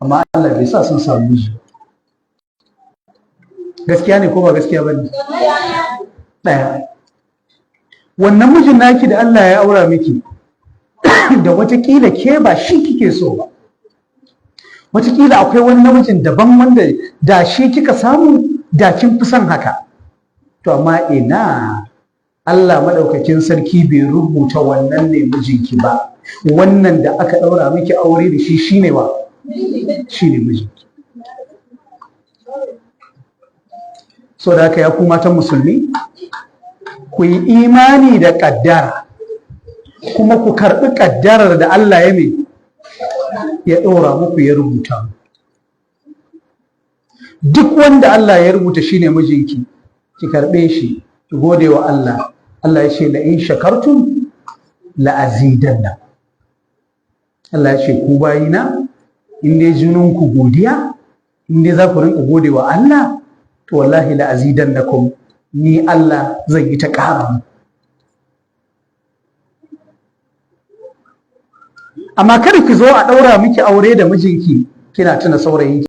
amma Allah bai sa sun samu miji. Gaskiya ne ko ba gaskiya ba ne? Ɗaya, wannan mijin naki da Allah ya aura miki da watakila ke ba shi kike so ba, watakila akwai wani namijin daban wanda da shi kika samu da kin fi son haka, to amma ina, Allah maɗaukakin sarki bai rubuta wannan ne mijinki ba. Wannan da aka ɗaura miki aure da shi shine wa? Shine mijinki. So da haka ya ku matan musulmi, ku yi imani da ƙaddara kuma ku karɓi ƙaddarar da Allah ya ɗora muku, ya rubuta. Duk wanda Allah ya rubuta shine mijinki, ki karɓe shi, ki gode wa Allah. Allah ya ce la in shakartum la azidanna. Allah ya ce ku bayina, in dai junanku godiya, in dai za ku rinka gode wa Allah, to wallahi la azidannakum, ni Allah zan yi ta ƙara mu. Amma kada ki zo a ɗaura miki aure da mijinki kina tuna saurayinki.